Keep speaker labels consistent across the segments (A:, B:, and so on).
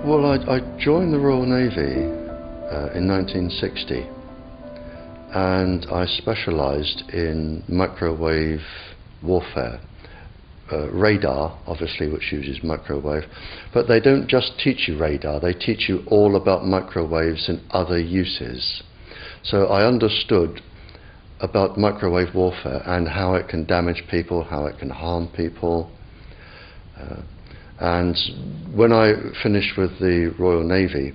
A: Well, I joined the Royal Navy in 1960, and I specialised in microwave warfare. Radar, obviously, which uses microwave, but they don't just teach you radar, they teach you all about microwaves and other uses. So I understood about microwave warfare and how it can damage people, how it can harm people. And when I finished with the Royal Navy,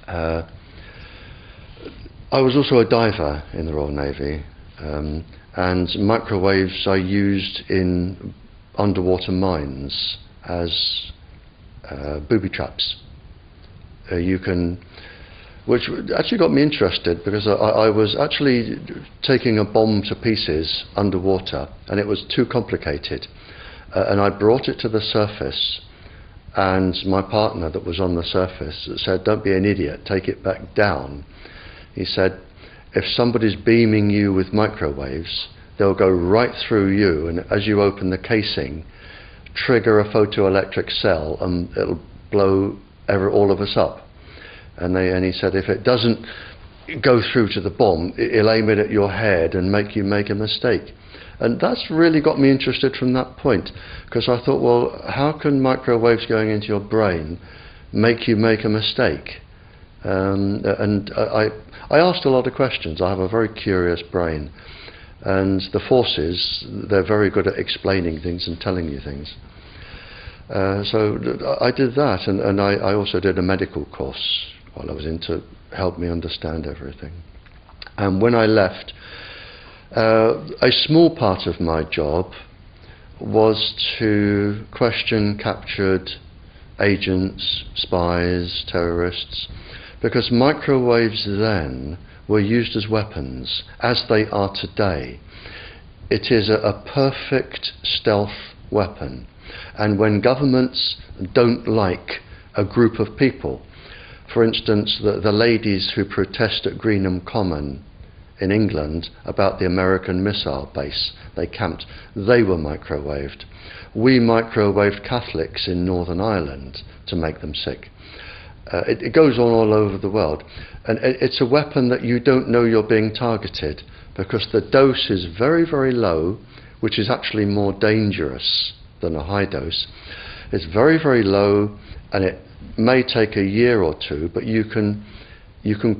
A: I was also a diver in the Royal Navy, and microwaves I used in underwater mines as booby traps. Which actually got me interested, because I was actually taking a bomb to pieces underwater, and it was too complicated. And I brought it to the surface, and my partner that was on the surface said, "Don't be an idiot, take it back down." He said, "If somebody's beaming you with microwaves, they'll go right through you, and as you open the casing, trigger a photoelectric cell, and it'll blow all of us up." And he said, "If it doesn't go through to the bomb, it'll aim it at your head and make you make a mistake." And that's really got me interested from that point, because I thought, well, how can microwaves going into your brain make you make a mistake? And I asked a lot of questions. I have a very curious brain, and the forces, they're very good at explaining things and telling you things. So I did that, and I also did a medical course while I was in to help me understand everything. And when I left, a small part of my job was to question captured agents, spies, terrorists, because microwaves then were used as weapons, as they are today. It is a perfect stealth weapon, and when governments don't like a group of people, for instance, the ladies who protest at Greenham Common in England about the American missile base they camped, they were microwaved. We microwaved Catholics in Northern Ireland to make them sick. It goes on all over the world, and it's a weapon that you don't know you're being targeted, because the dose is very, very low, which is actually more dangerous than a high dose. It's very, very low, and it may take a year or two, but you can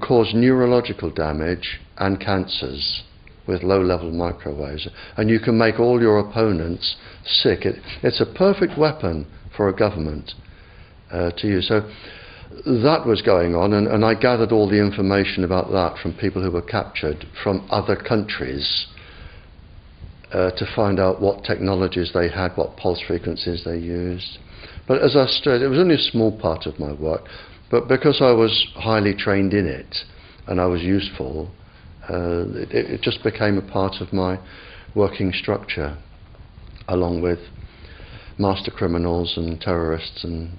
A: cause neurological damage and cancers with low-level microwaves, and you can make all your opponents sick. It's a perfect weapon for a government to use. So that was going on, and I gathered all the information about that from people who were captured from other countries to find out what technologies they had, what pulse frequencies they used. But as I said, it was only a small part of my work, but because I was highly trained in it and I was useful, it just became a part of my working structure, along with master criminals and terrorists and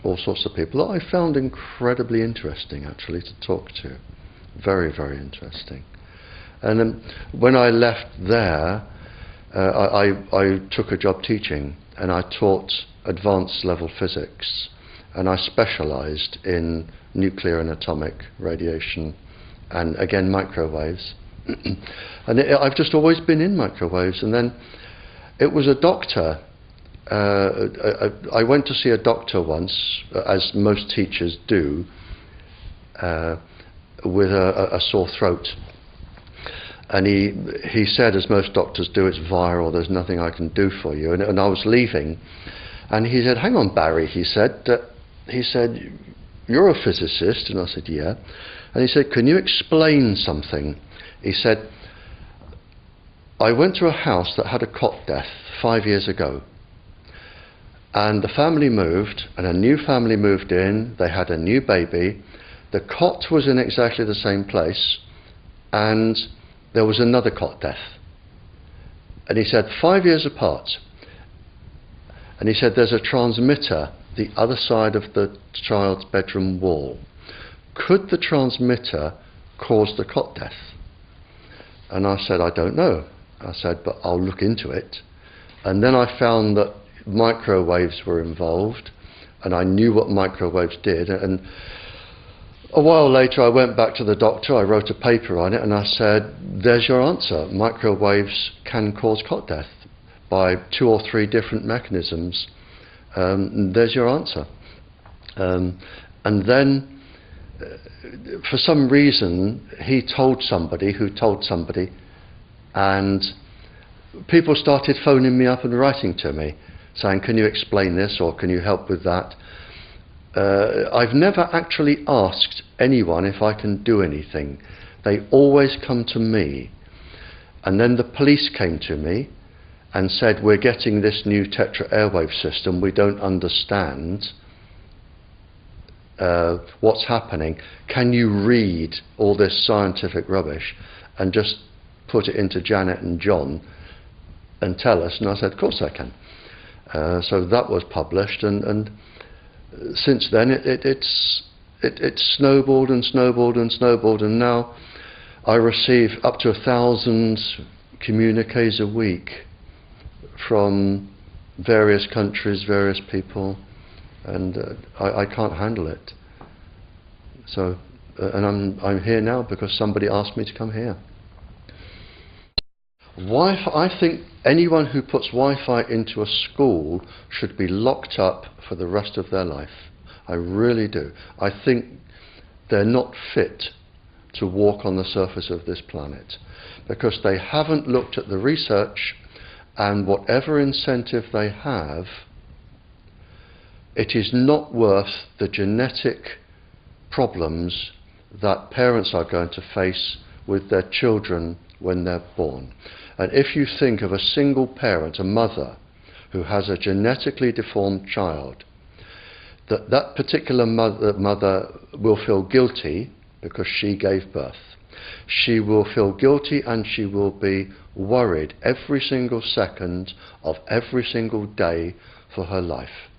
A: all sorts of people that I found incredibly interesting, actually, to talk to. Very, very interesting. And then when I left there, I took a job teaching, and I taught advanced level physics, and I specialised in nuclear and atomic radiation, and again microwaves. And I've just always been in microwaves. And then it was a doctor. I went to see a doctor once, as most teachers do, with a sore throat. And he said, as most doctors do, it's viral, there's nothing I can do for you. And I was leaving, and he said, "Hang on, Barry," he said, "you're a physicist?" And I said, "Yeah." And he said, "Can you explain something?" He said, "I went to a house that had a cot death 5 years ago. And the family moved, and a new family moved in, they had a new baby, the cot was in exactly the same place, and there was another cot death." And he said, 5 years apart. And he said, "There's a transmitter the other side of the child's bedroom wall. Could the transmitter cause the cot death?" And I said, "I don't know." I said, "But I'll look into it." And then I found that microwaves were involved, and I knew what microwaves did. And a while later, I went back to the doctor, I wrote a paper on it, and I said, there's your answer. Microwaves can cause cot death by 2 or 3 different mechanisms. There's your answer. And then, for some reason, he told somebody who told somebody, and people started phoning me up and writing to me, saying, can you explain this, or can you help with that? I've never actually asked anyone if I can do anything. They always come to me. And then the police came to me and said, we're getting this new Tetra airwave system, we don't understand what's happening. Can you read all this scientific rubbish and just put it into Janet and John and tell us? And I said, of course I can. So that was published, and since then it's snowballed and snowballed and snowballed, and now I receive up to 1,000 communiques a week from various countries, various people, and I can't handle it. So, and I'm here now because somebody asked me to come here. Wi-Fi, I think anyone who puts Wi-Fi into a school should be locked up for the rest of their life. I really do. I think they're not fit to walk on the surface of this planet because they haven't looked at the research, and whatever incentive they have, it is not worth the genetic problems that parents are going to face with their children when they're born. And if you think of a single parent, a mother, who has a genetically deformed child, that particular mother will feel guilty because she gave birth. She will feel guilty, and she will be worried every single second of every single day for her life.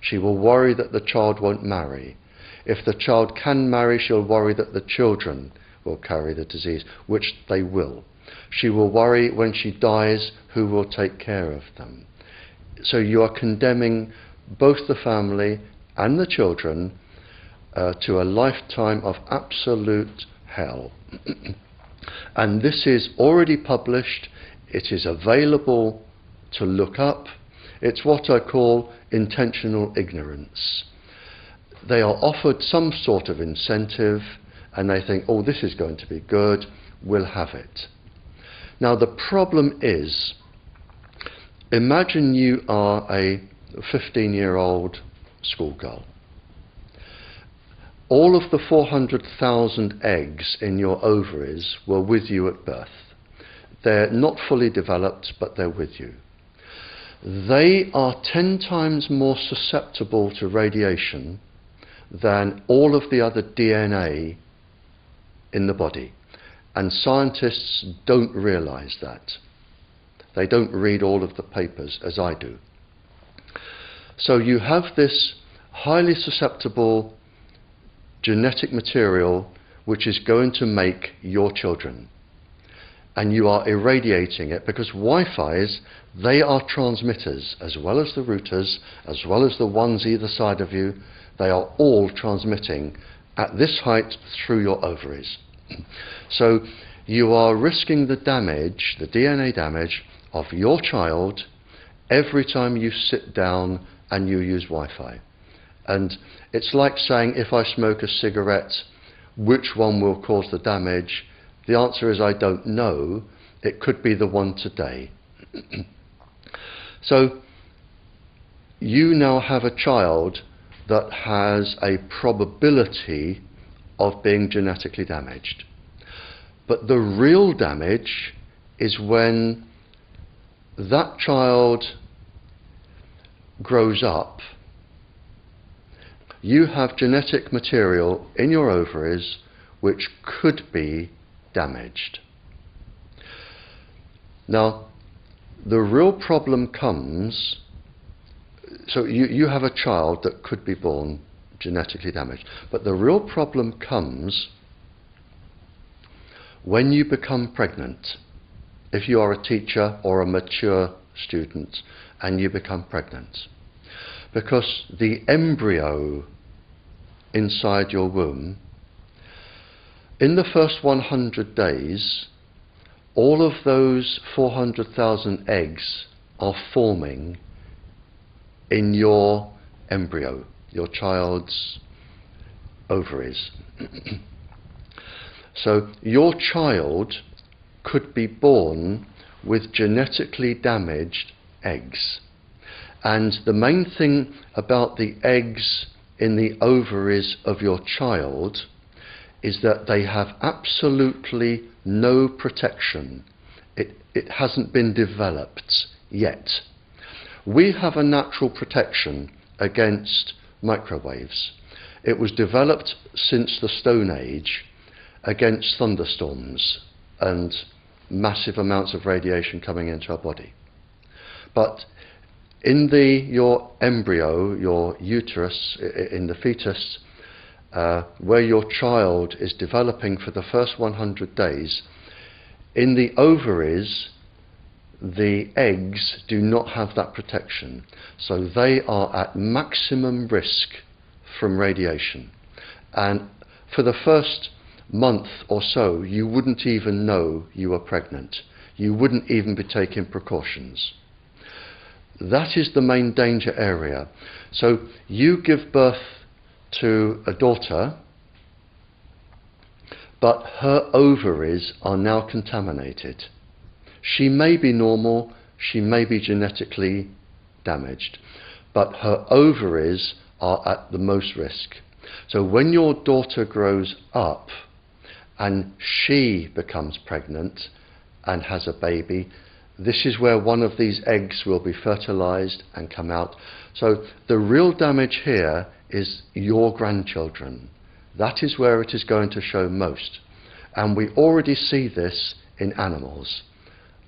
A: She will worry that the child won't marry. If the child can marry, she'll worry that the children will carry the disease, which they will. She will worry when she dies who will take care of them. So you are condemning both the family and the children to a lifetime of absolute hell. And this is already published. It is available to look up. It's what I call intentional ignorance. They are offered some sort of incentive, and they think, oh, this is going to be good, we'll have it. Now the problem is, imagine you are a 15-year-old schoolgirl. All of the 400,000 eggs in your ovaries were with you at birth. They're not fully developed, but they're with you. They are 10 times more susceptible to radiation than all of the other DNA in the body. And scientists don't realize that. They don't read all of the papers as I do. So you have this highly susceptible genetic material which is going to make your children. And you are irradiating it because Wi-Fis, they are transmitters as well as the routers, as well as the ones either side of you. They are all transmitting at this height through your ovaries. So you are risking the damage, the DNA damage of your child every time you sit down and you use Wi-Fi. And it's like saying, if I smoke a cigarette, which one will cause the damage? The answer is, I don't know. It could be the one today. So you now have a child that has a probability of being genetically damaged. But the real damage is when that child grows up. You have genetic material in your ovaries which could be damaged. Now, the real problem comes, so you have a child that could be born genetically damaged, but the real problem comes when you become pregnant. If you are a teacher or a mature student and you become pregnant. because the embryo inside your womb, in the first 100 days, all of those 400,000 eggs are forming in your embryo, your child's ovaries. So your child could be born with genetically damaged eggs. And the main thing about the eggs in the ovaries of your child is that they have absolutely no protection. It hasn't been developed yet. We have a natural protection against microwaves. It was developed since the Stone Age against thunderstorms and massive amounts of radiation coming into our body. But in your embryo, your uterus, in the fetus, where your child is developing for the first 100 days, in the ovaries, the eggs do not have that protection. So they are at maximum risk from radiation. And for the first month or so, you wouldn't even know you were pregnant. You wouldn't even be taking precautions. That is the main danger area. So you give birth to a daughter, but her ovaries are now contaminated. She may be normal, she may be genetically damaged, but her ovaries are at the most risk. So when your daughter grows up and she becomes pregnant and has a baby, this is where one of these eggs will be fertilized and come out. So the real damage here is your grandchildren. That is where it is going to show most. And we already see this in animals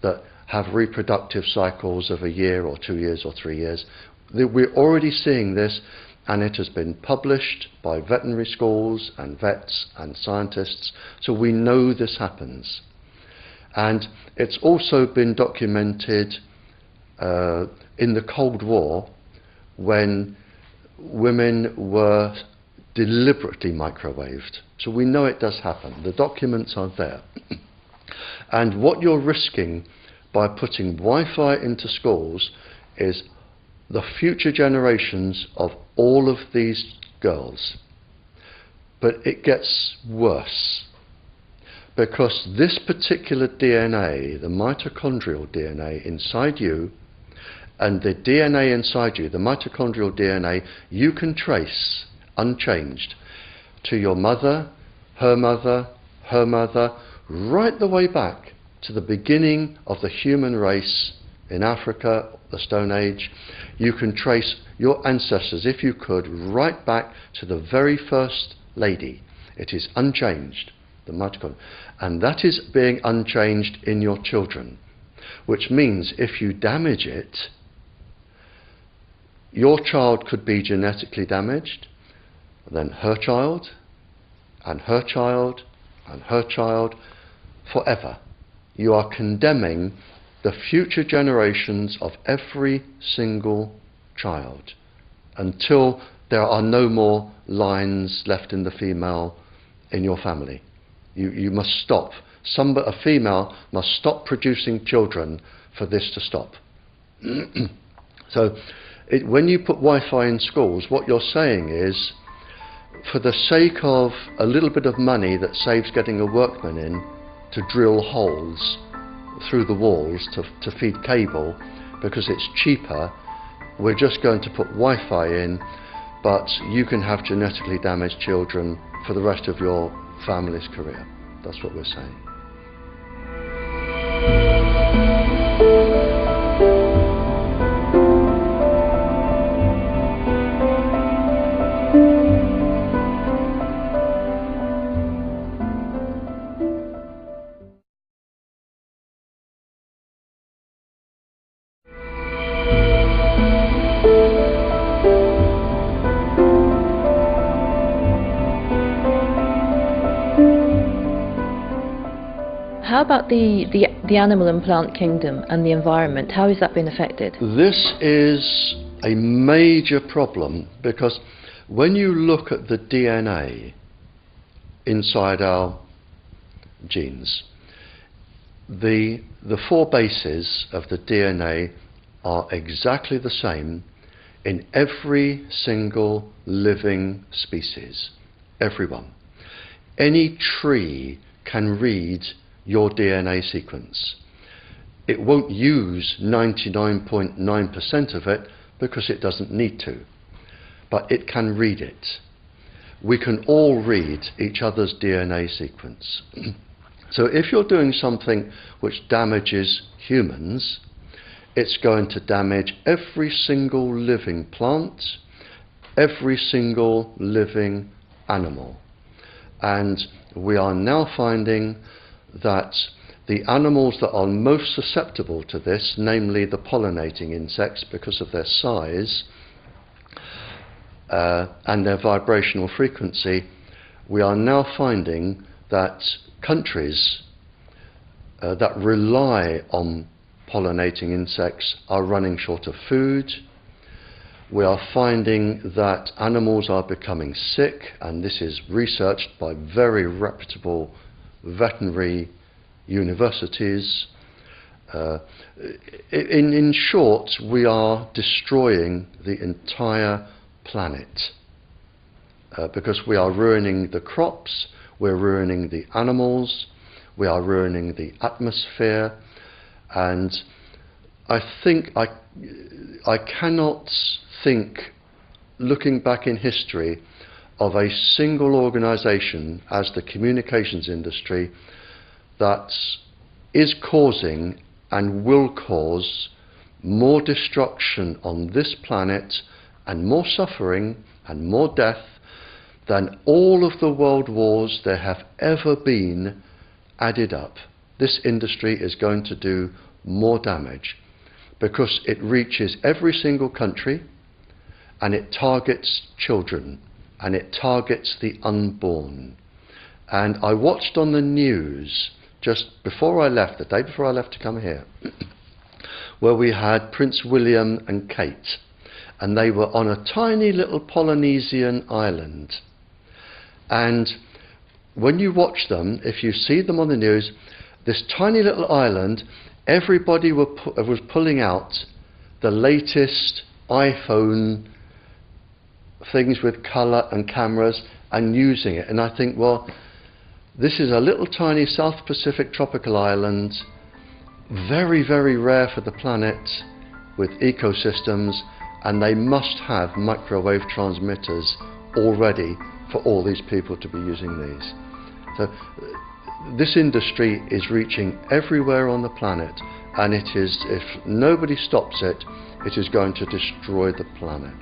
A: that have reproductive cycles of a year or 2 years or 3 years. We're already seeing this, and it has been published by veterinary schools and vets and scientists, so we know this happens. And it's also been documented in the Cold War, when women were deliberately microwaved. So we know it does happen. The documents are there. And what you're risking by putting Wi-Fi into schools is the future generations of all of these girls. But it gets worse, because this particular DNA, the mitochondrial DNA inside you, and the DNA inside you, the mitochondrial DNA, you can trace unchanged to your mother, her mother, her mother, right the way back to the beginning of the human race in Africa, the Stone Age. You can trace your ancestors, if you could, right back to the very first lady. It is unchanged, the mitochondria. And that is being unchanged in your children, which means if you damage it, your child could be genetically damaged, then her child, and her child, and her child, forever. You are condemning the future generations of every single child until there are no more lines left in the female in your family. You must stop. A female must stop producing children for this to stop. So when you put Wi-Fi in schools, what you're saying is, for the sake of a little bit of money that saves getting a workman in to drill holes through the walls to feed cable, because it's cheaper, we're just going to put Wi-Fi in, but you can have genetically damaged children for the rest of your family's career. That's what we're saying.
B: How about the animal and plant kingdom and the environment? How has that been affected?
A: This is a major problem, because when you look at the DNA inside our genes, the 4 bases of the DNA are exactly the same in every single living species, everyone. Any tree can read your DNA sequence. It won't use 99.9% of it because it doesn't need to, but it can read it. We can all read each other's DNA sequence. So if you're doing something which damages humans, it's going to damage every single living plant, every single living animal. And we are now finding that the animals that are most susceptible to this, namely the pollinating insects because of their size and their vibrational frequency, we are now finding that countries that rely on pollinating insects are running short of food. We are finding that animals are becoming sick, and this is researched by very reputable veterinary universities. In short, we are destroying the entire planet because we are ruining the crops, we're ruining the animals, we are ruining the atmosphere, and I think I cannot think, looking back in history, of a single organisation as the communications industry that is causing and will cause more destruction on this planet and more suffering and more death than all of the world wars there have ever been added up. This industry is going to do more damage because it reaches every single country, and it targets children, and it targets the unborn. And I watched on the news just before I left, the day before I left to come here, where we had Prince William and Kate, and they were on a tiny little Polynesian island. And when you watch them, if you see them on the news, this tiny little island, everybody was pulling out the latest iPhone things with colour and cameras and using it. And I think, well, this is a little tiny South Pacific tropical island, very, very rare for the planet, with ecosystems, and they must have microwave transmitters already for all these people to be using these. So this industry is reaching everywhere on the planet, and it is, if nobody stops it, it is going to destroy the planet.